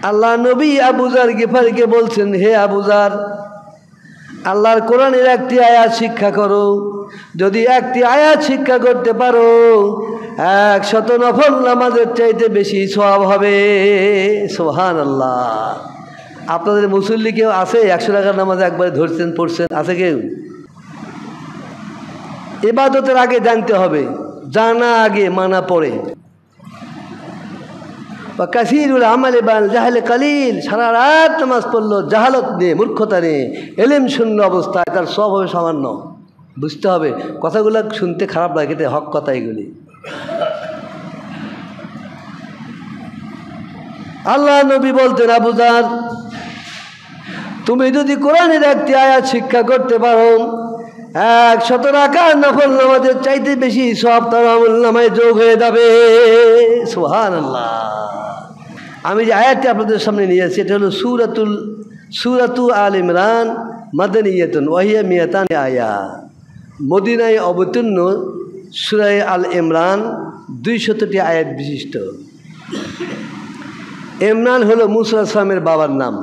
আল্লাহ নবী আবু যার গিফারিকে বলছেন, হে আবু যার, আল্লাহর কোরআনের একটি আয়াত শিক্ষা করো। যদি একটি আয়াত শিক্ষা করতে পারো 100 নফল নামাজের চাইতে বেশি সওয়াব হবে। সুবহানাল্লাহ। আপনাদের মুসল্লি কেউ আছে 100 টাকার নামাজ একবারে ধরছেন পড়ছেন? আছে কেউ? ইবাদতের আগে জানতে হবে, জানা আগে মানা পড়ে। বা কাসিরুল আমালে বান জাহালে কালিল, সারা রাত নামাজ পড়লো জাহালত নিয়ে, মূর্খতা নিয়ে, এলেম শূন্য অবস্থায়, তার সব হবে সামান্য। বুঝতে হবে, কথাগুলো শুনতে খারাপ লাগে, কিন্তু হক কথা এগুলি। আল্লাহ নবী বলতেন, আবু যার, তুমি যদি কোরআনের একটি আয়াত শিক্ষা করতে পারো 100 রাকাত নফল নামাজের চাইতে বেশি সওয়াব তার আমলনামায় যোগ হয়ে যাবে। সুবহানাল্লাহ। আমি যে আয়াতটি আপনাদের সামনে নিয়ে আসছি, এটা হলো সূরাতু আল ইমরান মাদানিয়াতুন ওয়া হিয়া মিয়াতান আয়া। মদিনায় অবতীর্ণ সূরা আল ইমরান 200টি আয়াত বিশিষ্ট। ইমরান হলো মুসা আলাইহিস সালামের বাবার নাম,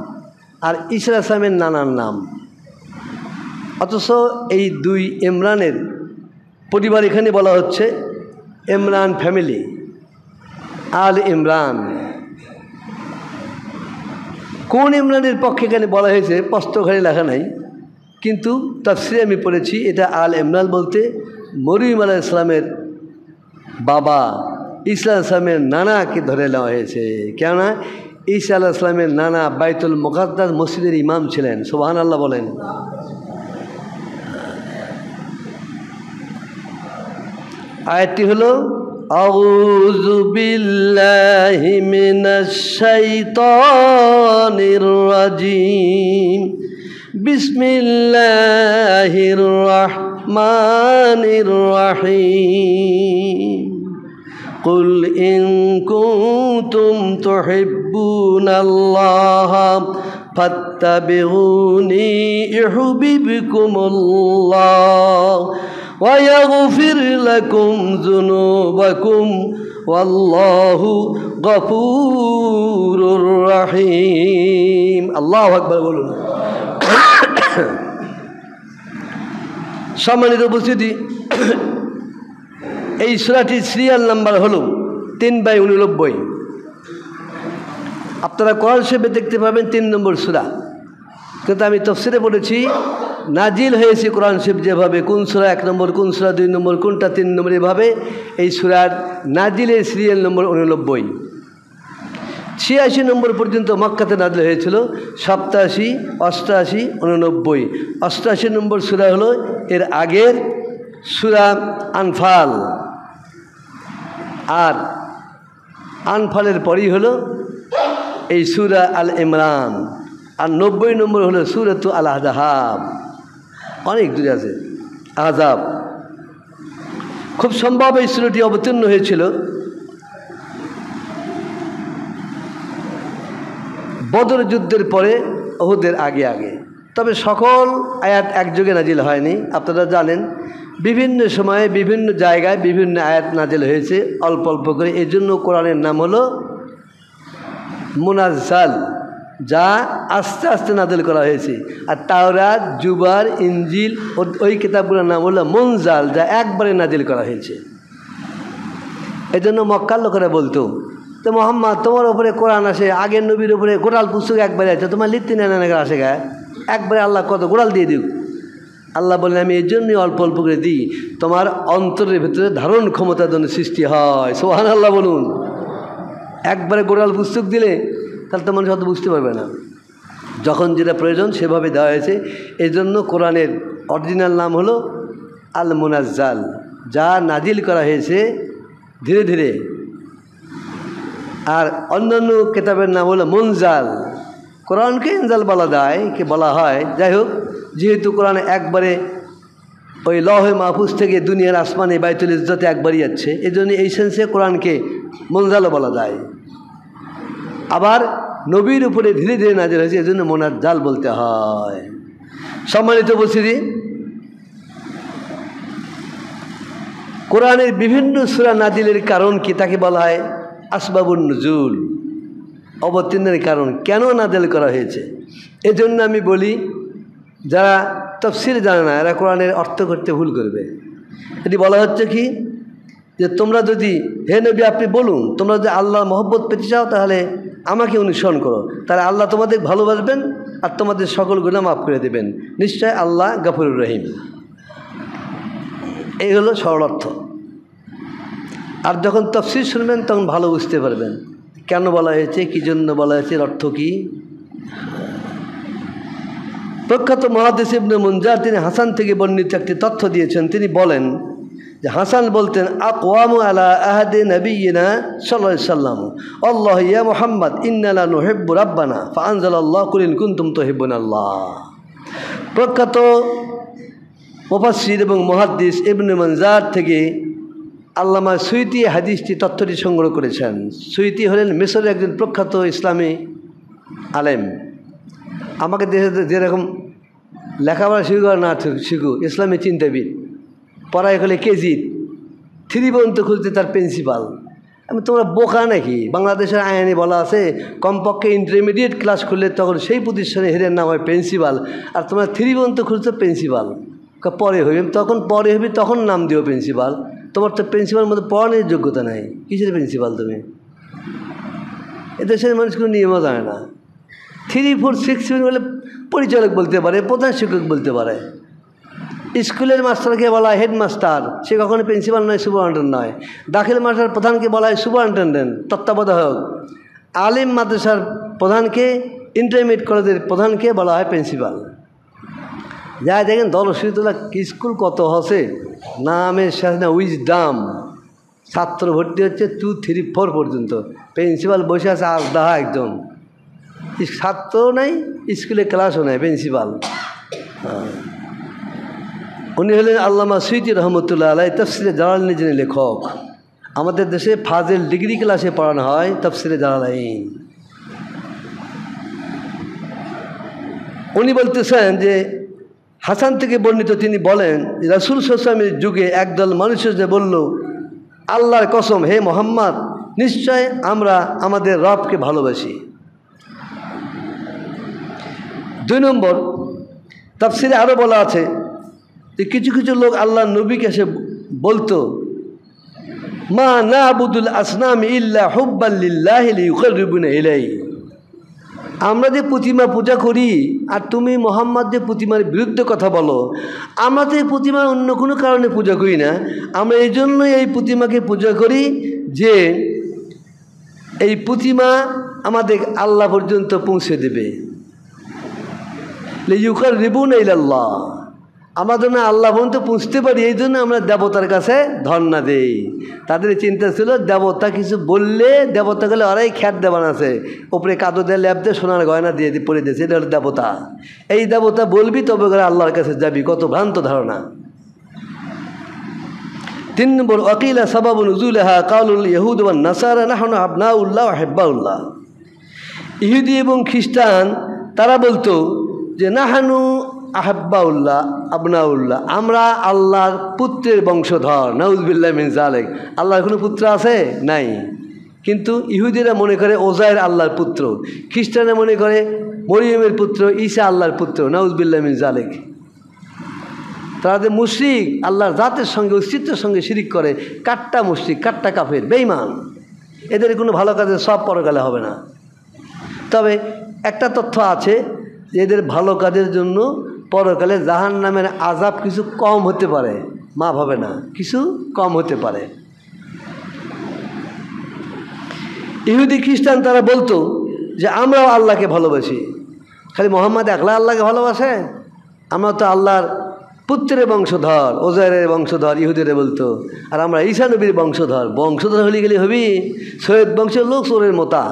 আর ঈসা আলাইহিস সালামের নানার নাম। অথচ এই দুই ইমরানের পরিবার এখানে বলা হচ্ছে ইমরান ফ্যামিলি, আল ইমরান। কোন ইমরানের পক্ষে এখানে বলা হয়েছে প্রশ্নখানে লেখা নাই, কিন্তু তাফসিরে আমি পড়েছি এটা আল ইমরান বলতে মরিয়ম আলাইহিস সালামের বাবা ঈসা আলাইহিস সালামের নানাকে ধরে নেওয়া হয়েছে। কেননা ঈসা আলাইহিস সালামের নানা বাইতুল মুকাদ্দাস মসজিদের ইমাম ছিলেন। সুবহানাল্লাহ বলেন। আয়াতটি হলো আউযু বিল্লাহি মিনাশ শাইতানির রাজিম বিসমিল্লাহির রাহমানির রাহিম কুল ইন কুনতুম তুহিব্বুনাল্লাহা ফাত্তাবিউনি ইউহিব্বুকুমুল্লাহ ওয়া ইয়াগফির লাকুম যুনুবাকুম ওয়াল্লাহু গফুরুর রহিম। আল্লাহু আকবার বলুন। সম্মানিত উপস্থিতি, এই সূরাটির সিরিয়াল নাম্বার হলো 3/89। আপনারা কোরআন শরীফে দেখতে পাবেন 3 নম্বর সূরা, কিন্তু আমি তাফসীরে বলেছি নাজিল হয়েছে কোরআন শরীফ যেভাবে, কোন সূরা 1 নম্বর, কোন সূরা 2 নম্বর, কোনটা 3 নম্বর, এভাবে এই সূরার নাজিলের সিরিয়াল নম্বর 89। 86 নম্বর পর্যন্ত মক্কাতে নাজিল হয়েছিল, 87, 88, 89। 88 নম্বর সূরা হলো এর আগের সূরা আনফাল, আর আনফালের পরই হলো এই সূরা আল ইমরান, আর 90 নম্বর হলো সূরাতু আল আহজাব। অনেক দূরে আছে আহজাব। খুব সম্ভব এই সূরাটি অবতীর্ণ হয়েছিল বদর যুদ্ধের পরে, উহুদের আগে আগে। তবে সকল আয়াত একযোগে নাজিল হয়নি। আপনারা জানেন বিভিন্ন সময়ে বিভিন্ন জায়গায় বিভিন্ন আয়াত নাজিল হয়েছে অল্প অল্প করে। এই জন্য কোরআনের নাম হলো মুনাজ্জাল, যা আস্তে আস্তে নাজিল করা হয়েছে। আর তাওরাত, জুবার, ইনজিল ওই কিতাবগুলোর নাম হলো মুনজাল, যা একবারে নাজিল করা হয়েছে। এই জন্য মক্কার লোকেরা বলতো, তো মোহাম্মদ তোমার ওপরে কোরআন আসে, আগের নবীর ওপরে গোড়াল পুস্তক একবারে আছে, তোমার লিখতে নেন আসে গায়ে একবারে, আল্লাহ কত গোড়াল দিয়ে দিও। আল্লাহ বললেন আমি এই জন্যই অল্প অল্প করে দিই, তোমার অন্তরের ভিতরে ধারণ ক্ষমতার জন্য সৃষ্টি হয়। সুবহানাল্লাহ বলুন। একবারে গোড়াল পুস্তক দিলে তাহলে তো মানুষ অত বুঝতে পারবে না। যখন যেটা প্রয়োজন সেভাবে দেওয়া হয়েছে। এই জন্য কোরআনের অরিজিনাল নাম হলো আল মুনাজ্জাল, যা নাজিল করা হয়েছে ধীরে ধীরে। আর অন্যান্য কিতাবের নাম হলো মুনজাল। কোরআনকে ইনজাল বলা যায়, কি বলা হয়, যাই হোক, যেহেতু কোরআনে একবারে ওই লৌহে মাহফুজ থেকে দুনিয়ার আসমানে বাইতুল ইজ্জতে একবারই যাচ্ছে, এই জন্য এই সেন্সে কোরআনকে মুনজালও বলা যায়। আবার নবীর উপরে ধীরে ধীরে নাজিল হয়েছে, এই জন্য মুনাজ্জাল বলতে হয়। সম্মানিত উপস্থিতি, কোরআনের বিভিন্ন সূরা নাজিলের কারণ কি, তাকে বলা হয় আসবাবুন নুজুল। অবতীর্ণের কারণ কেন নাযিল করা হয়েছে। এজন্য আমি বলি, যারা তাফসীর জানে না এরা কোরআনের অর্থ করতে ভুল করবে। এটি বলা হচ্ছে কি, যে তোমরা যদি, হে নবী আপনি বলুন, তোমরা যদি আল্লাহর মহব্বত পেতে চাও তাহলে আমাকে অনুসরণ করো, তাহলে আল্লাহ তোমাদের ভালোবাসবেন আর তোমাদের সকল গুনাহ মাফ করে দেবেন, নিশ্চয় আল্লাহ গফুরুর রহিম। এই হলো সরল অর্থ। আর যখন তাফসীর শুনবেন তখন ভালো বুঝতে পারবেন কেন বলা হয়েছে, কী জন্য বলা হয়েছে, এর অর্থ কী। প্রখ্যাত মুহাদ্দিস ইবনে মুনজার তিনি হাসান থেকে বর্ণিত একটি তথ্য দিয়েছেন। তিনি বলেন যে হাসান বলতেন, আকওয়ামু আলা আহাদি নবিয়িনা সাল্লাল্লাহু আলাইহি সাল্লাম আল্লাহ ইয়া মুহাম্মদ ইন্না লা নুহিব্বু রাব্বানা ফাআনজালাল্লাহু কুল ইন কুনতুম তুহিব্বুনাল্লাহ। প্রখ্যাত মুফাসসির এবং মুহাদ্দিস ইবনে মুনজার থেকে আল্লামা সুয়ুতী হাদিসটি তথ্যটি সংগ্রহ করেছেন। সুয়ুতী হলেন মিশরের একজন প্রখ্যাত ইসলামী আলেম। আমাকে দেশে যেরকম লেখাপড়া শিখু আর না শিখু, ইসলামী চিন্তাবিদ, পড়াই হলে কেজি 3 পর্যন্ত খুঁজতে তার প্রিন্সিপাল। আমি তোমরা বোকা নাকি? বাংলাদেশের আইনে বলা আছে কমপক্ষে ইন্টারমিডিয়েট ক্লাস করলে তখন সেই প্রতিষ্ঠানে হেরের নাম হয় প্রিন্সিপাল, আর তোমরা 3 পর্যন্ত খুঁজছো প্রিন্সিপাল। পরে হইবে, তখন পরে হবি তখন নাম দিও প্রিন্সিপাল। তোমার তো প্রিন্সিপাল মতো পড়ানোর যোগ্যতা নাই, কিসের প্রিন্সিপাল তুমি? এদেশের মানুষ কোনো নিয়মও জানে না। 3, 4, 6, 7 বলে পরিচালক বলতে পারে, প্রধান শিক্ষক বলতে পারে। স্কুলের মাস্টারকে বলা হয় হেডমাস্টার, সে কখনো প্রিন্সিপাল নয়, সুপারিনটেন্ডেন্ট নয়। দাখিল মাদ্রাসার প্রধানকে বলা হয় সুপারিনটেন্ডেন্ট, তত্ত্বাবধায়ক। আলিম মাদ্রাসার প্রধানকে, ইন্টারমিডিয়েট কলেজের প্রধানকে বলা হয় প্রিন্সিপাল। যা দেখেন দলশীতলা স্কুল কত হসে, নামের শেষ না, উইজডাম। ছাত্র ভর্তি হচ্ছে 2, 3, 4 পর্যন্ত, প্রিন্সিপাল বসে আছে আজদাহা একজন। ছাত্রও নাই, স্কুলে ক্লাসও নাই, প্রিন্সিপাল। উনি হলেন আল্লামা সুয়ুতী রহমতুল্লাহ আলাইহি, তাফসিরে জালালাইন যিনি লেখক। আমাদের দেশে ফাজিল ডিগ্রি ক্লাসে পড়ানো হয় তাফসিরে জালালাইন। উনি বলতেছেন যে হাসান থেকে বর্ণিত, তিনি বলেন রাসূল সাল্লাল্লাহু আলাইহি ওয়াসাল্লামের যুগে একদল মানুষ যে বলল, আল্লাহর কসম হে মুহাম্মদ, নিশ্চয় আমরা আমাদের রবকে ভালোবাসি। 2 নম্বর, তাফসিরে আরও বলা আছে যে কিছু কিছু লোক আল্লাহর নবীকে এসে বলতো, মা না'বুদুল আসনাম ইল্লা হুব্বান লিল্লাহি লিয়ুকাররিবুনা ইলাইহি। আমরা যে প্রতিমা পূজা করি আর তুমি মুহাম্মদ যে প্রতিমার বিরুদ্ধে কথা বলো, আমরা তো এই প্রতিমা অন্য কোনো কারণে পূজা করি না। আমরা এই জন্যই এই প্রতিমাকে পূজা করি যে এই প্রতিমা আমাদের আল্লাহ পর্যন্ত পৌঁছে দেবে। লিয়ুকাররিবুনা ইলাল্লাহ, আমরা যেন আল্লাহ পর্যন্ত পৌঁছতে পারি, এই জন্য আমরা দেবতার কাছে ধর্ণা দেই। তাদের চিন্তা ছিল দেবতা কিছু বললে, দেবতা গেলে ওরাই খ্যাত দেবান আছে, ওপরে কাদো দিয়ে ল্যাপ দিয়ে সোনার গয়না দিয়ে পরে দিয়েছে, এটা হলো দেবতা। এই দেবতা বলবি তবে করে আল্লাহর কাছে যাবি। কত ভ্রান্ত ধারণা। 3 নম্বর, ওয়াকিলা সাবাবু নুজুলিহা কাউলুল ইয়াহুদ ওয়ান নাসারা নাহনু আবনাউল্লাহ ওয়া হিব্বাউল্লাহ। ইহুদি এবং খ্রিস্টান তারা বলতো যে নাহানু আহাব্বাউল্লাহ আবনাউল্লাহ, আমরা আল্লাহর পুত্রের বংশধর। নাউযুবিল্লাহি মিন যালিক। আল্লাহর কোনো পুত্র আছে? নাই। কিন্তু ইহুদিরা মনে করে ওজায়ের আল্লাহর পুত্র, খ্রিস্টানরা মনে করে মরিয়মের পুত্র ঈসা আল্লাহর পুত্র। নাউযুবিল্লাহি মিন যালিক। তারা যে মুশরিক, আল্লাহর জাতের সঙ্গে অস্তিত্বের সঙ্গে শিরিক করে, কাট্টা মুশরিক, কাট্টা কাফের, বেঈমান। এদের কোনো ভালো কাজে সব পরকালে হবে না। তবে একটা তথ্য আছে যে এদের ভালো কাজের জন্য পরকালে জাহান্নামের আযাব কিছু কম হতে পারে, মাফ হবে না, কিছু কম হতে পারে। ইহুদি খ্রিস্টান তারা বলতো যে আমরাও আল্লাহকে ভালোবাসি, খালি মোহাম্মদ একলা আল্লাহকে ভালোবাসে? আমরা তো আল্লাহর পুত্রের বংশধর, ওজায়ের বংশধর, ইহুদিরা বলতো। আর আমরা ঈসা নবীর বংশধর। বংশধর হলে গেলে হবি সৈয়দ বংশের লোক, চোরের মোতা,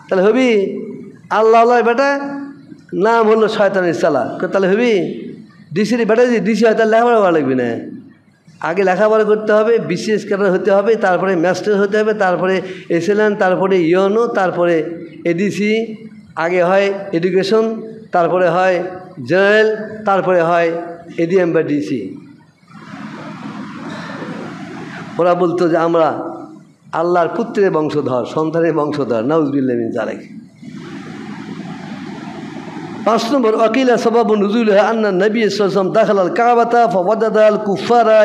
তাহলে হবি আল্লাহ আল্লাহ বেটা, নাম হলো শয়তানের চালা, তাহলে হবি ডিসির বেটা। যদি ডিসি হয় তাহলে লেখাপড়া করা লাগবে না, আগে লেখাপড়া করতে হবে, বিসিএস ক্যাডার হতে হবে, তারপরে মাস্টার হতে হবে, তারপরে এসএলএন, তারপরে ইউনো, তারপরে এডিসি, আগে হয় এডুকেশন, তারপরে হয় জেনারেল, তারপরে হয় এডিএম বা ডিসি। ওরা বলতো যে আমরা আল্লাহর পুত্রের বংশধর, সন্তানের বংশধর। নাউযুবিল্লাহি মিন যালিক। 5 নম্বর আকিলা সাবাবু নুজুলিহা আন্না নবী সাল্লাল্লাহু আলাইহি ওয়াসাল্লাম দাখালাল কাবাতা ফাওয়াদাদাল কুফারা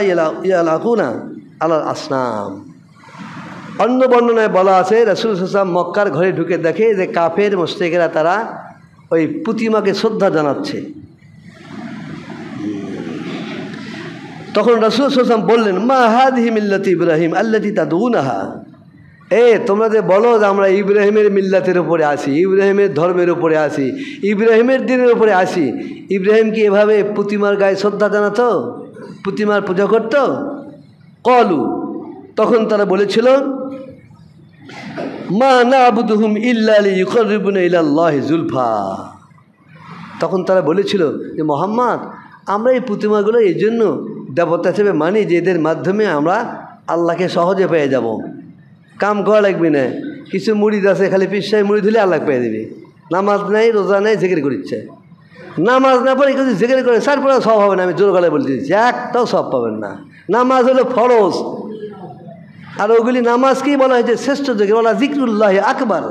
ইয়ালাকুনা আলাল আসনাম। অন্য বর্ণনায় বলা আছে রাসূল সাল্লাল্লাহু আলাইহি ওয়াসাল্লাম মক্কার ঘরে ঢুকে দেখে যে কাফের মুশরিকেরা তারা ওই প্রতিমাকে শ্রদ্ধা জানাচ্ছে। তখন রাসূল সাল্লাল্লাহু আলাইহি ওয়াসাল্লাম বললেন, মা হাদিহি মিল্লাতি ইব্রাহিম আল্লাতী তাদউনাহা, তোমরা যে বলো যে আমরা ইব্রাহিমের মিল্লাতের উপরে আসি, ইব্রাহিমের ধর্মের উপরে আসি, ইব্রাহিমের দিনের উপরে আসি, ইব্রাহিম কি এভাবে প্রতিমার গায়ে শ্রদ্ধা জানাতো, প্রতিমার পূজা করত? কলু, তখন তারা বলেছিল, মা না'বুদুহুম ইল্লা লিয়ুকাররিবুনা ইলাল্লাহি যুলফা। তখন তারা বলেছিল যে মোহাম্মদ, আমরা এই প্রতিমাগুলো এই জন্য দেবতা হিসেবে মানি যে এদের মাধ্যমে আমরা আল্লাহকে সহজে পেয়ে যাব, কাম করা লাগবে না, কিছু মুড়িদ আছে খালি পিসায় মুড়ি ধুলে আল্লাহ পেয়ে দেবে, নামাজ নাই রোজা নাই জিকির করিচ্ছে, নামাজ না পড়ে কিছু জিকির করে তারপরে সব হবে না। আমি জোর গলায় বলে দিচ্ছি, একটাও সব পাবেন না। নামাজ হলো ফরজ, আর ওগুলি নামাজকেই বলা হয়েছে শ্রেষ্ঠ জিকির, বলা জিকরুল্লাহ আকবার।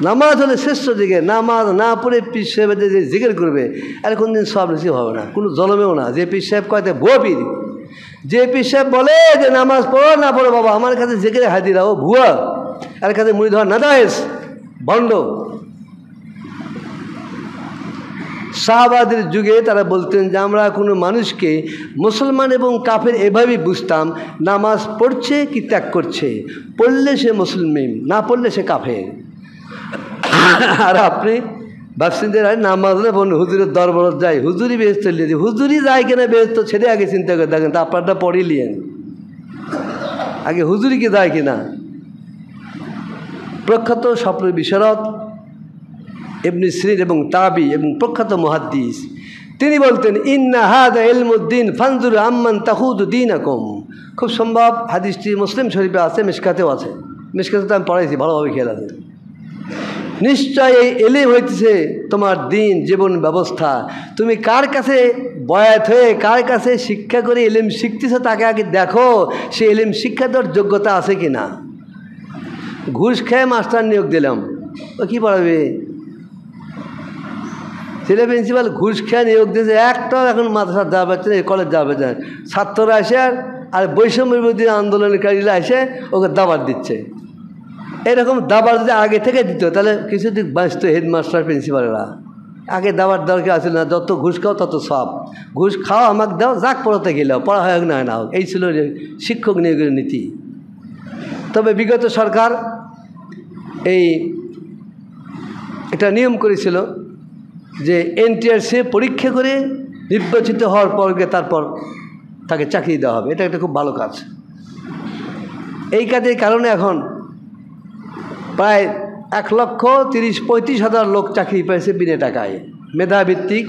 নামাজ হলে শ্রেষ্ঠ জিকির, নামাজ না পড়ে পীর সাহেব যে জিকির করবে আর কোনদিন সব নসিব হবে না, কোনো জলমেও না। যে পীর সাহেব কয়তে ভুয়া পীর, যে পীর সাহেব বলে যে নামাজ পড়ো না পড়ো বাবা আমার কাছে জিকিরে হাজিরা, ও ভুয়া, আর কাছে মুড়ি ধোয়া নাজায়েজ, ভণ্ড। সাহাবাদের যুগে তারা বলতেন যে আমরা কোনো মানুষকে মুসলমান এবং কাফের এভাবেই বুঝতাম, নামাজ পড়ছে কি ত্যাগ করছে, পড়লে সে মুসলিম, না পড়লে সে কাফের। আর আপনি ভাবছেন যে নামাজ বলুন হুজুরের দরবারত যায়, হুজুরই বেহেশত লিয়ে, হুজুরই যায় কিনা বেহেশত ছেড়ে আগে চিন্তা করে দেখেন, তা আপনারটা পড়ে লিয়েন আগে হুজুরি কি যায় কিনা। প্রখ্যাত স্বপ্ন বিশারদ ইবনে সিরিন এবং তাবি এবং প্রখ্যাত মুহাদ্দিস, তিনি বলতেন, ইন্না হাযা ইলমুদ্দিন ফানজুর আম্মান তাখুযু দীনাকুম। খুব সম্ভব হাদিসটি মুসলিম শরীফে আছে, মিশকাতেও আছে, মিশকাতে তো আমি পড়াইছি, ভালোভাবে খেয়াল আছে। নিশ্চয় এই এলিম হইতেছে তোমার দিন জীবন ব্যবস্থা, তুমি কার কাছে বয়াত হয়ে কার কাছে শিক্ষা করে এলিম শিখতেছ তাকে আগে দেখো সে এলিম শিক্ষা দেওয়ার যোগ্যতা আছে কি না। ঘুষ খেয়ে মাস্টার নিয়োগ দিলাম, ও কী পড়াবে? ছেলে প্রিন্সিপাল ঘুষ খেয়ে নিয়োগ দিয়েছে, একটাও এখন মাদ্রাসা যাওয়া পাচ্ছে না, কলেজ যাওয়া পাচ্ছে না। ছাত্ররা এসে আর বৈষম্য বিরোধী আন্দোলনকারীরা এসে ওকে দাবার দিচ্ছে। এরকম দাবার যদি আগে থেকে দিত তাহলে কিছুদিন বাঁচত হেডমাস্টার প্রিন্সিপালরা। আগে দাবার দরকার আছে না, যত ঘুষ খাও তত সব, ঘুষ খাও আমাকে দাও, যাক পড়াতে গেলেও পড়া হয় না না হোক, এই ছিল শিক্ষক নিয়োগের নীতি। তবে বিগত সরকার এটা নিয়ম করেছিল যে এনটিআরসি পরীক্ষা করে নির্বাচিত হওয়ার পরকে তারপর তাকে চাকরি দেওয়া হবে। এটা একটা খুব ভালো কাজ। এই কাজের কারণে এখন প্রায় 1,30,35,000 লোক চাকরি পেয়েছে বিনা টাকায়, মেধাভিত্তিক।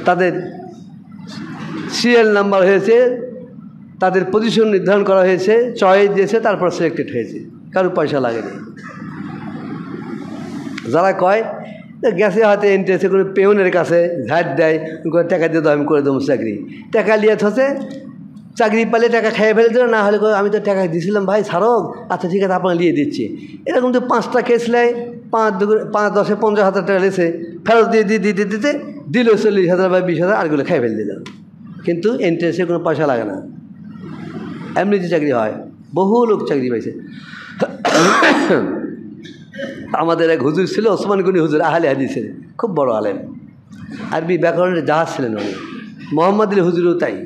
তাদের সিরিয়াল নাম্বার হয়েছে, তাদের পজিশন নির্ধারণ করা হয়েছে, চয়েস দিয়েছে, তারপর সিলেক্টেড হয়েছে, কারো পয়সা লাগেনি। যারা কয় গেছে হয়তো এনটিএসে কোনো পেউনের কাছে ঝাঁট দেয়, টাকা দিয়ে দাও আমি করে দেবো চাকরি, টাকা লিয়ে থসে, চাকরি পেলে টাকা খেয়ে ফেলে দিল, না হলে আমি তো টাকা দিয়েছিলাম ভাই ছাড়ক, আচ্ছা ঠিক আছে আপনাকে নিয়ে দিচ্ছি। এরকম তো 5টা কেস নেয়, 5-10 50,000 টাকা লেছে, ফেরত দিতে দিল 40,000 বা 20,000, আরগুলো খেয়ে ফেলে দিল। কিন্তু এনটিএসে কোনো পয়সা লাগে না, এমনিতে চাকরি হয়, বহু লোক চাকরি পাইছে। আমাদের এক হুজুর ছিল, ওসমান গনি হুজুর, আহলে হাদিসের খুব বড় আলেম, আরবি ব্যাকরণের জাহাজ ছিলেন উনি। মোহাম্মদ আলী হুজুরও তাই।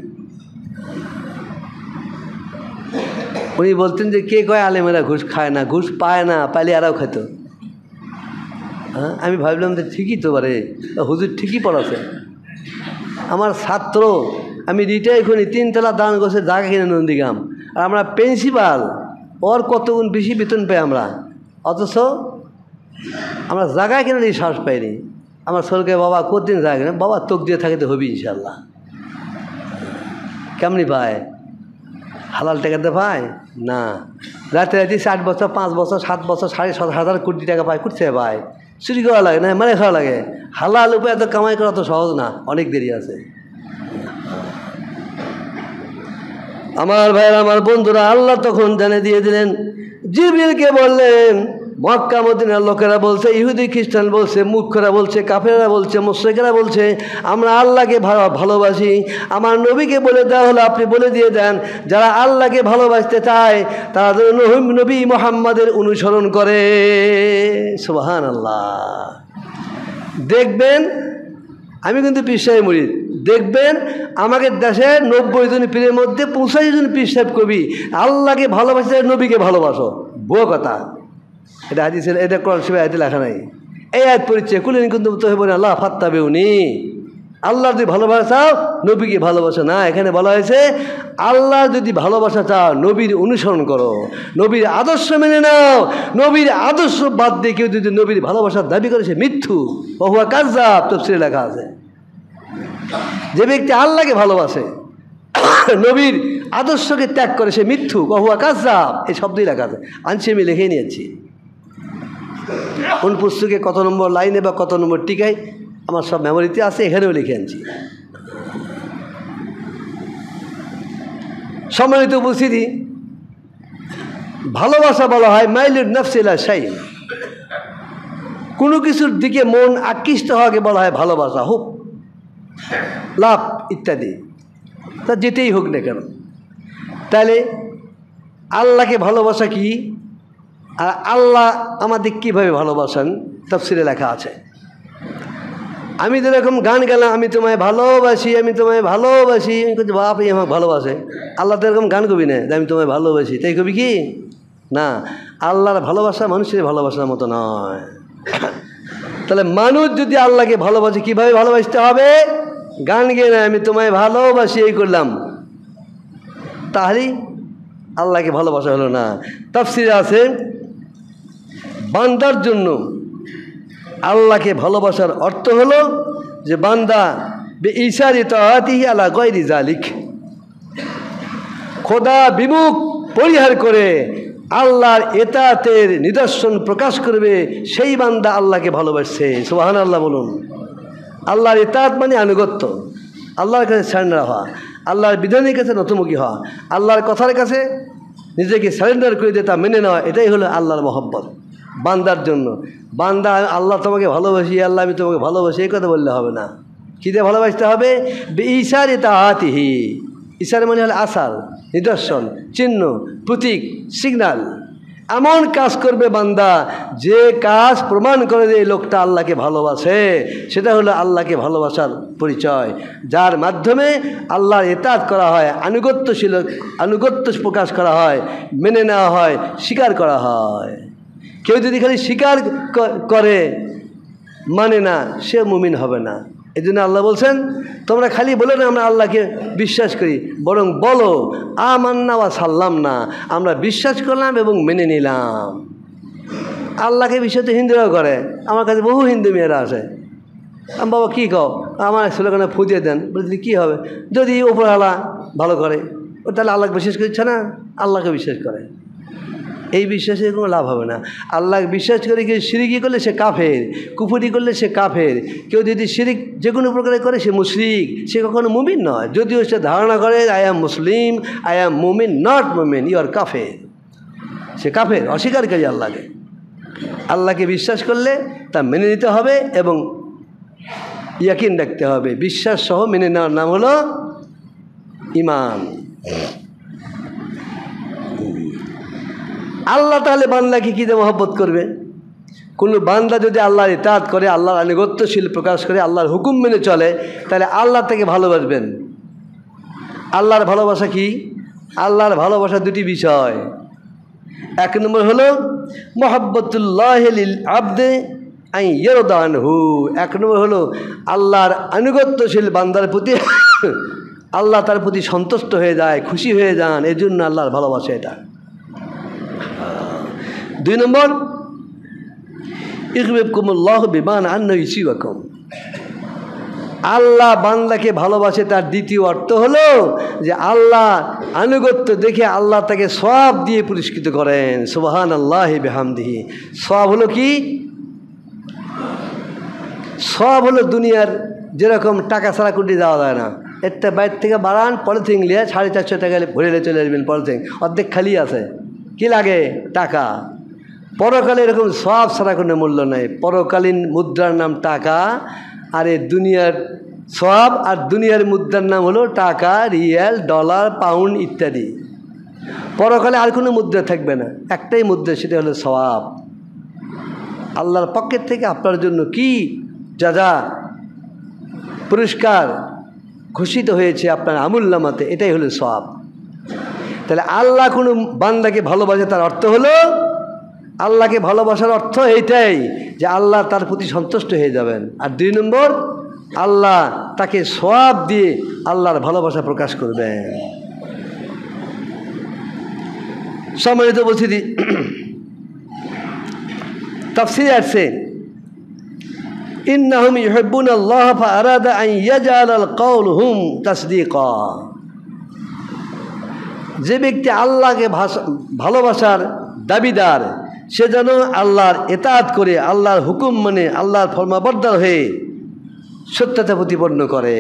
উনি বলতেন যে কে কয় আলেমেরা ঘুষ খায় না, ঘুষ পায় না, পাইলে আরাও খেত। হ্যাঁ, আমি ভাবলাম যে ঠিকই তো পারে, হুজুর ঠিকই পড়াছে। আমার ছাত্র, আমি রিটায়ার করি 3 তলা দান গোছে জায়গা কিনে নন্দীগ্রাম, আর আমরা প্রিন্সিপাল, ওর কত গুণ বেশি বেতন পাই আমরা, অথচ আমরা জায়গায় কিনে দিয়ে সাহস পাইনি। আমার ছেলেকে বাবা কতদিন জায়গা কিনে, বাবা তোক দিয়ে থাকিতে হবি ইনশাল্লাহ। কেমনি পায়? হালাল টাকাতে পায় না, রাতে 8 বছর 5 বছর 7 বছর 7,500 কোটি টাকা পায়, করছে পায়, চুরি করা লাগে না, মানে খাওয়া লাগে। হালাল উপায় এত কামাই করা তো সহজ না, অনেক দেরি আছে। আমার ভাইয়ের, আমার বন্ধুরা, আল্লাহ তখন জানিয়ে দিয়ে দিলেন, জিবরিলকে বললেন মক্কা মদিনার লোকেরা বলছে, ইহুদি খ্রিস্টান বলছে, মূর্খরা বলছে, কাফেররা বলছে, মুশরিকরা বলছে আমরা আল্লাহকে ভালোবাসি। আমার নবীকে বলে দেওয়া হলো, আপনি বলে দিয়ে দেন যারা আল্লাহকে ভালোবাসতে চায় তারা নবী মুহাম্মাদের অনুসরণ করে। সুবহানাল্লাহ। দেখবেন, আমি কিন্তু পীর সাহেব মুরিদ, দেখবেন আমাদের দেশে 90 জন পীরের মধ্যে 85 জন পীর সাহেব কবি আল্লাহকে ভালোবাসে, নবীকে ভালোবাসো। বউ কথা, এটা হাদিসের, এটা কোরআন শরীফে আয়াতে লেখা নাই। এই আয়াত পড়ছে, কুলিন কুনতুম তুহিব্বুনা আল্লাহ ফাত্তাবিউনি, আল্লাহ যদি ভালোবাসা চাও নবীকে ভালোবাসো না। এখানে বলা হয়েছে আল্লাহ যদি ভালোবাসা চাও নবীর অনুসরণ করো, নবীর আদর্শ মেনে নাও। নবীর আদর্শ বাদ দিয়ে কেউ যদি নবীর ভালোবাসার দাবি করে সে মিথ্যু, ওয়া কাযযাব, তাফসীরে লেখা আছে। যে ব্যক্তি আল্লাহকে ভালোবাসে নবীর আদর্শকে ত্যাগ করে সে মিথ্যু, ওয়া কাযযাব, এই শব্দই লেখা আছে। আনছি, আমি লিখে নিয়েছি কোন পুস্তকে কত নম্বর লাইনে বা কত নম্বর টিকায় আমার সব মেমোরিতে আছে, এখানেও লিখে আনছি। সম্মানিত উপস্থিতি, ভালোবাসা বলা হয় মাইলুন নাফসি ইলা শাই, কোনো কিছুর দিকে মন আকৃষ্ট হওয়াকে বলা হয় ভালোবাসা, হোক লাভ ইত্যাদি, তা যেতেই হোক না কেন। তাহলে আল্লাহকে ভালোবাসা কি, আর আল্লাহ আমাদের কীভাবে ভালোবাসেন তাফসীরে লেখা আছে। আমি তো এরকম গান গেলাম, আমি তোমায় ভালোবাসি, আমি তোমায় ভালোবাসি, আমি বলছি বাপ এই আমাকে ভালোবাসে। আল্লাহ তো এরকম গান কবি না যে আমি তোমায় ভালোবাসি, তাই কবি কি না। আল্লাহর ভালোবাসা মানুষের ভালোবাসার মতো নয়। তাহলে মানুষ যদি আল্লাহকে ভালোবাসে কীভাবে ভালোবাসতে হবে, গান গেয়ে না আমি তোমায় ভালোবাসি এই করলাম, তাহলেই আল্লাহকে ভালোবাসা হলো না। তাফসীরে আছে বান্দার জন্য আল্লাহকে ভালোবাসার অর্থ হলো যে বান্দা বেঈসারি তাআতিহি আলা গায়রি যালিক, খোদা বিমুখ পরিহার করে আল্লাহর এতাতের নিদর্শন প্রকাশ করবে, সেই বান্দা আল্লাহকে ভালোবাসছে। সুবহানাল্লাহ বলুন। আল্লাহর এতাত মানে আনুগত্য, আল্লাহর কাছে সারেন্ডার হওয়া, আল্লাহর বিধানের কাছে নতমুখী হওয়া, আল্লাহর কথার কাছে নিজেকে সারেন্ডার করে দিয়ে তা মেনে নেওয়া, এটাই হলো আল্লাহর মহব্বত বান্দার জন্য। বান্দা আল্লাহ তোমাকে ভালোবাসি, আল্লাহ আমি তোমাকে ভালোবাসি এই কথা বললে হবে না। কী দিয়ে ভালোবাসতে হবে, বেঈসারি তাআতিহি, ইশার মানে হলো আসার, নিদর্শন, চিহ্ন, প্রতীক, সিগন্যাল। এমন কাজ করবে বান্দা যে কাজ প্রমাণ করে যে লোকটা আল্লাহকে ভালোবাসে, সেটা হলো আল্লাহকে ভালোবাসার পরিচয়, যার মাধ্যমে আল্লাহর ইতাআত করা হয়, আনুগত্য প্রকাশ করা হয়, মেনে নেওয়া হয়, স্বীকার করা হয়। কেউ যদি খালি স্বীকার করে মানে না, সে মুমিন হবে না। এই জন্য আল্লাহ বলছেন তোমরা খালি বলো না আমরা আল্লাহকে বিশ্বাস করি, বরং বলো আমান্না ওয়া সাল্লাম না, আমরা বিশ্বাস করলাম এবং মেনে নিলাম। আল্লাহকে বিশ্বাস তো হিন্দুরাও করে, আমার কাছে বহু হিন্দু মেয়েরা আছে। আমি বাবা কী কও, আমার ছেলেখানে ফুটিয়ে দেন, বলছি কী হবে যদি উপরওয়ালা ভালো করে, ও তাহলে আল্লাহকে বিশ্বাস করছে না, আল্লাহকে বিশ্বাস করে। এই বিশ্বাসের কোনো লাভ হবে না। আল্লাহকে বিশ্বাস করে কেউ শিরিকি করলে সে কাফের, কুফরি করলে সে কাফের। কেউ যদি শিরিক যে কোনো প্রকারে করে সে মুশরিক, সে কখনো মুমিন নয়। যদিও সে ধারণা করে I am Muslim, I am মুমিন, নট মুমিন, ইউ আর কাফের, সে কাফের, অস্বীকারী আল্লাহকে। আল্লাহকে বিশ্বাস করলে তা মেনে নিতে হবে এবং ইয়াকিন রাখতে হবে। বিশ্বাস সহ মেনে নেওয়ার নাম হলো ঈমান। আল্লাহ তাহলে বান্দাকে কী দিয়ে মহব্বত করবে? কোনো বান্দা যদি আল্লাহর ইতাআত করে, আল্লাহর আনুগত্যশীল প্রকাশ করে, আল্লাহর হুকুম মেনে চলে, তাহলে আল্লাহ তাকে ভালোবাসবেন। আল্লাহর ভালোবাসা কি? আল্লাহর ভালোবাসা দুটি বিষয়। এক নম্বর হলো মুহাব্বতুল্লাহি লিল আবদে আন ইয়ারদা আনহু। এক নম্বর হলো আল্লাহর আনুগত্যশীল বান্দার প্রতি আল্লাহ তার প্রতি সন্তুষ্ট হয়ে যায়, খুশি হয়ে যান, এই জন্য আল্লাহর ভালোবাসা এটা। দুই নম্বর ইউহিব্বুকুমুল্লাহু বিমান আন্না ইউসিবাকুম। আল্লাহ বান্দাকে ভালোবাসে তার দ্বিতীয় অর্থ হলো যে আল্লাহ আনুগত্য দেখে আল্লাহ তাকে সওয়াব দিয়ে পুরস্কৃত করেন। সুবহানাল্লাহি বিহামদিহি। সওয়াব হলো কি? সওয়াব হলো দুনিয়ার যেরকম টাকা ছাড়া কুটি যাওয়া যায় না। একটা বাইর থেকে বাড়ান, পলিথিন নিয়ে 450 টাকা ভরে চলে আসবেন, পলিথিন অর্ধেক খালি আছে, কি লাগে? টাকা। পরকালে এরকম সওয়াব ছাড়া কোনো মূল্য নেই। পরকালীন মুদ্রার নাম টাকা, আর এই দুনিয়ার সওয়াব আর দুনিয়ার মুদ্রার নাম হলো টাকা, রিয়াল, ডলার, পাউন্ড ইত্যাদি। পরকালে আর কোনো মুদ্রা থাকবে না, একটাই মুদ্রা, সেটা হলো সওয়াব। আল্লাহর পক্ষের থেকে আপনার জন্য কি যা পুরস্কার ঘোষিত হয়েছে আপনার আমুলনামাতে, এটাই হলো সওয়াব। তাহলে আল্লাহ কোনো বান্দাকে ভালোবাসে, তার অর্থ হলো, আল্লাহকে ভালোবাসার অর্থ এইটাই যে আল্লাহ তার প্রতি সন্তুষ্ট হয়ে যাবেন। আর 2 নম্বর, আল্লাহ তাকে সওয়াব দিয়ে আল্লাহর ভালোবাসা প্রকাশ করবেন। সম্মানিত উপস্থিতি, তাফসীরে আসছে ইন্নাহুম ইউহিব্বুনাল্লাহ ফাআরাদা আন ইয়াজআলাল কাওলুহুম তাসদীকা। যে ব্যক্তি আল্লাহকে ভালোবাসার দাবিদার, সে যেন আল্লাহর ইতাআত করে, আল্লাহর হুকুম মানে, আল্লাহর ফরমাবরদার হয়ে সত্যতা প্রতিপন্ন করে।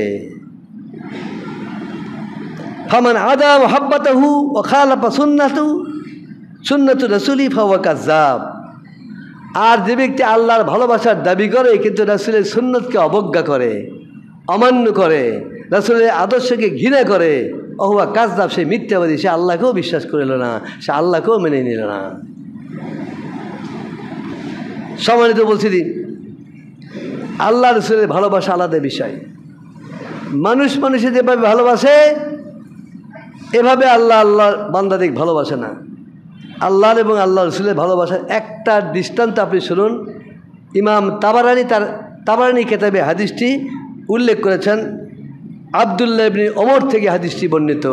ফামান আদা মুহাব্বাতাহু ওয়া খালাফা সুন্নাতু রাসূলি ফাহুয়া কাযযাব। আর যে ব্যক্তি আল্লাহর ভালোবাসার দাবি করে কিন্তু রাসূলের সুন্নতকে অবজ্ঞা করে, অমান্য করে, রাসূলের আদর্শকে ঘৃণা করে, অহুয়া কাযযাব, সে মিথ্যাবাদী, সে আল্লাহকেও বিশ্বাস করিল না, সে আল্লাহকেও মেনে নিল না। সম্মানিত বলছি, আল্লাহ রাসূলের ভালোবাসা আলাদা বিষয়। মানুষে যেভাবে ভালোবাসে, এভাবে আল্লাহর বান্দাদের ভালোবাসে না। আল্লাহর এবং আল্লাহ রাসূলের ভালোবাসার একটা দৃষ্টান্ত আপনি শুনুন। ইমাম তাবারানী কিতাবে হাদিসটি উল্লেখ করেছেন। আব্দুল্লাহ ইবনে ওমর থেকে হাদিসটি বর্ণিত।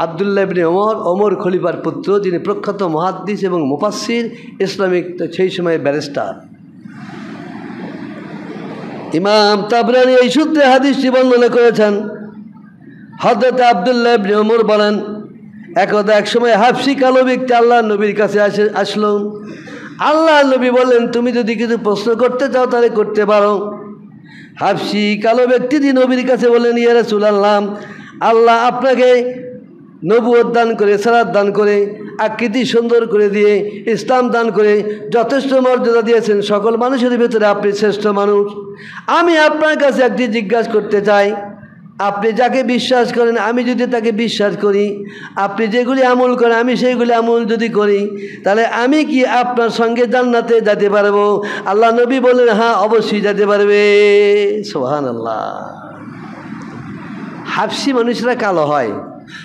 আব্দুল্লাহ ইবনে ওমর খলিফার পুত্র, যিনি প্রখ্যাত মুহাদ্দিস এবং মুফাসসির, ইসলামিক সেই সময় ব্যারিস্টার। ইমাম তাবরানী এই সূত্রে হাদিসটি বর্ণনা করেছেন। হযরত আব্দুল্লাহ ইবনে ওমর বলেন, একদা এক সময় হাবশী কালো ব্যক্তি আল্লাহর নবীর কাছে আসলো। আল্লাহর নবী বললেন, তুমি যদি কিছু প্রশ্ন করতে চাও তাহলে করতে পারো। হাবশী কালো ব্যক্তিটি নবীর কাছে বললেন, ইয়া রাসূলুল্লাহ, আল্লাহ আপনাকে নবুয়ত দান করে, সালাত দান করে, আকৃতি সুন্দর করে দিয়ে, ইসলাম দান করে যথেষ্ট মর্যাদা দিয়েছেন। সকল মানুষের ভিতরে আপনি শ্রেষ্ঠ মানুষ। আমি আপনার কাছে একটি জিজ্ঞাসা করতে চাই, আপনি যাকে বিশ্বাস করেন আমি যদি তাকে বিশ্বাস করি, আপনি যেগুলি আমল করেন আমি সেইগুলি আমল যদি করি, তাহলে আমি কি আপনার সঙ্গে জান্নাতে যেতে পারবো? আল্লাহ নবী বললেন, হ্যাঁ, অবশ্যই যেতে পারবে। সুবহানাল্লাহ। হাবশী মানুষরা কালো হয়,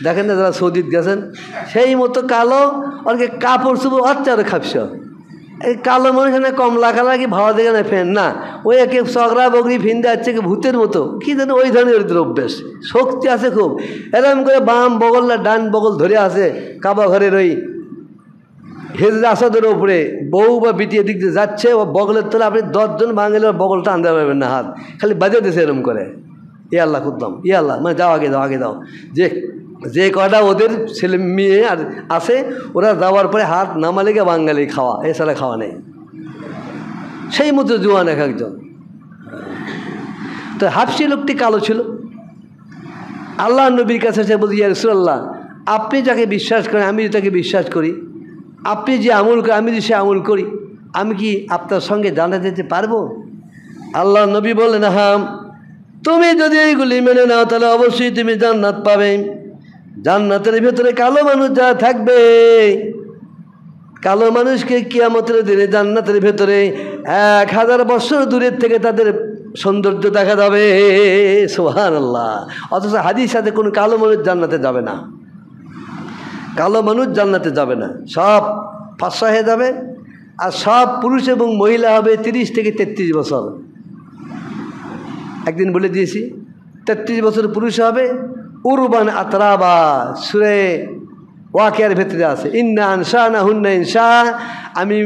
দেখেন না, যারা সৌদিতে গেছেন সেই মতো কালো, ওরকে কাপড় চোপড় অত্যাচার খাবছ। এই কালো মানুষ না কমলা কালার, কি ভালো দেখে না ফ্যান না, ওই একে চগড়া বগড়ি ফিন্দে যাচ্ছে ভূতের মতো, কি যেন ওই ধরনের ওদের অভ্যেস। শক্তি আছে খুব, এরকম করে বাম বগল না ডান বগল ধরে আছে কাবা ঘরের ওই হেজরা আসাদের ওপরে বউ বা বিটিয়ে দিক দিয়ে যাচ্ছে, ও বগলের তোলে আপনি 10 জন বাঙালি বগলটা আনতে পারবেন না, হাত খালি বাজে দিয়েছে এরকম করে, ই আল্লাহ খুদ্দম, ই আল্লাহ, মানে যাও আগে দাও, আগে দাও। যে কটা ওদের ছেলে মেয়ে আর আছে, ওরা যাওয়ার পরে হাত নামালে গিয়ে বাঙালি খাওয়া, এছাড়া খাওয়া নেই। সেই মতো জোয়ান এক একজন। তো হাবশী লোকটি কালো ছিল। আল্লাহ নবীর কাছে সে বলছি, ইয়া রাসূলুল্লাহ, আপনি যাকে বিশ্বাস করেন আমি তাকে বিশ্বাস করি, আপনি যে আমল করেন আমি যে সে আমল করি, আমি কি আপনার সঙ্গে জান্নাতে যেতে পারবো? আল্লাহ নবী বললেন, হ্যাঁ, তুমি যদি এইগুলি মেনে নাও তাহলে অবশ্যই তুমি জান্নাত পাবে। জান্নাতের ভেতরে কালো মানুষ যারা থাকবে, কালো মানুষকে কিয়ামতের দিনে জান্নাতের ভেতরে 1000 বছর দূরের থেকে তাদের সৌন্দর্য দেখা যাবে। সুবহানাল্লাহ। অথচ হাদিস সাথে কোনো কালো মানুষ জান্নাতে যাবে না, কালো মানুষ জান্নাতে যাবে না, সব ফর্সা হয়ে যাবে। আর সব পুরুষ এবং মহিলা হবে 30 থেকে 33 বছর। একদিন বলে দিয়েছি, 33 বছর পুরুষ হবে, উরবান আতরাবা, সূরা ওয়াকিয়ার ভেতরে আছে, ইন্না আনশানাহুন্না ইনশা। আমি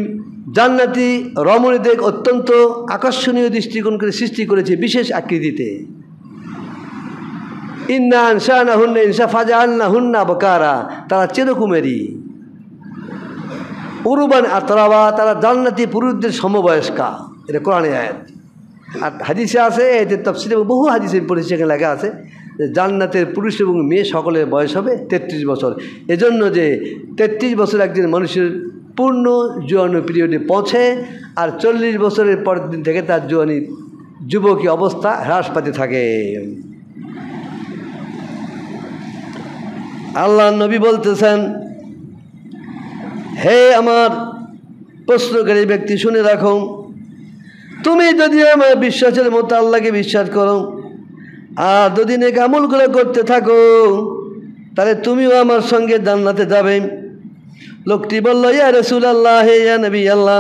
জান্নাতি রমণীদের অত্যন্ত আকর্ষণীয় দৃষ্টিকোণ করে সৃষ্টি করেছি বিশেষ আকৃতিতে। ইন্না আনশানাহুন্না ইনশা ফাজআলনাহুন্না আবকারা, তারা চিরকুমারী। উরবান আতরাবা, তারা জান্নাতি পুরুষদের সমবয়স্কা। এটা কোরআনের আয়াত। আর হাদিসে আছে, এদের তাফসীরে বহু হাদিসে পড়েছে, সেখানে লেখা আছে জান্নাতের পুরুষ এবং মেয়ে সকলের বয়স হবে 33 বছর। এজন্য যে 33 বছর একজন মানুষের পূর্ণ জোয়ানি পিরিয়ডে পৌঁছে, আর 40 বছরের পরের দিন থেকে তার জোয়ানি যুবকী অবস্থা হ্রাস পাতে থাকে। আল্লাহ নবী বলতেছেন, হে আমার প্রশ্নকারী ব্যক্তি, শুনে রাখো, তুমি যদি আমার বিশ্বাসের মতো আল্লাহকে বিশ্বাস করো আর যদি নেক আমলগুলো করতে থাকো, তাহলে তুমিও আমার সঙ্গে জান্নাতে যাবে। লোকটি বলল, ইয়া রাসূলুল্লাহ, হে ইয়া নবী আল্লাহ,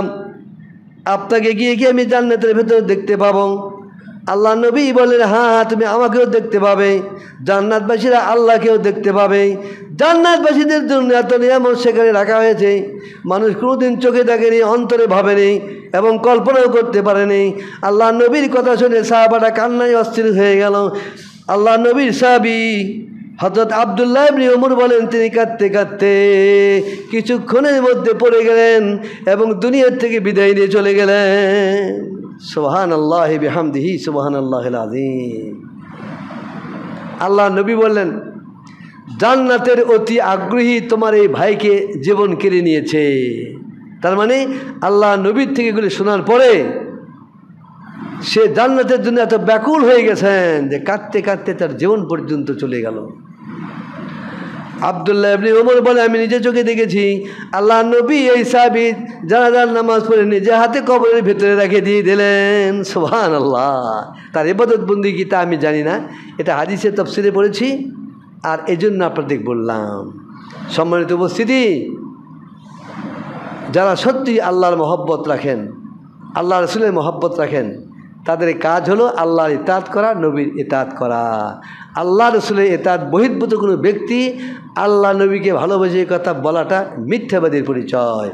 আপনাকে গিয়ে কি আমি জান্নাতের ভেতরে দেখতে পাবো? আল্লাহ নবী বলেন, হ্যাঁ, তুমি আমাকেও দেখতে পাবে, জান্নাতবাসীরা আল্লাহকেও দেখতে পাবে। জান্নাতবাসীদের জন্য এত নিয়ামত সেখানে রাখা হয়েছে, মানুষ কোনোদিন চোখে দেখেনি, অন্তরে ভাবেনি এবং কল্পনাও করতে পারেনি। আল্লাহ নবীর কথা শুনে সাহাবারা কান্নায় অস্থির হয়ে গেল। আল্লাহ নবীর সাহাবী হযরত আব্দুল্লাহ ইবনে ওমর বলেন, তিনি কাঁদতে কাঁদতে কিছুক্ষণের মধ্যে পড়ে গেলেন এবং দুনিয়ার থেকে বিদায় নিয়ে চলে গেলেন। সুবহানাল্লাহি বিহামদিহি সুবহানাল্লাহিল আযীম। আল্লাহ নবী বললেন, জান্নাতের অতি আগ্রহী তোমার এই ভাইকে জীবন কেড়ে নিয়েছে। তার মানে আল্লাহ নবীর থেকে এগুলি শোনার পরে সে জান্নাতের জন্য এত ব্যাকুল হয়ে গেছেন যে কাঁদতে কাঁদতে তার জীবন পর্যন্ত চলে গেল। আব্দুল্লাহ ইবনে ওমর বলে, আমি নিজে চোখে দেখেছি আল্লাহ নবী এই সাহাবী জানাজার নামাজ পড়ে নিজে হাতে কবরের ভেতরে রেখে দিয়ে দিলেন। সুবহানাল্লাহ। তার ইবাদত বন্দেগী তা আমি জানি না, এটা হাদিসে তাফসীরে পড়েছি, আর এই জন্য আপনাদের বললাম। সম্মানিত উপস্থিতি, যারা সত্যি আল্লাহর মহব্বত রাখেন, আল্লাহ রসুলের মহব্বত রাখেন, তাদের কাজ হলো আল্লাহর ইতাআত করা, নবীর ইতাআত করা। আল্লাহ রসুলের ইতাআত বহির্ভূত কোনো ব্যক্তি আল্লাহ নবীকে ভালোবাসে কথা বলাটা মিথ্যাবাদীর পরিচয়।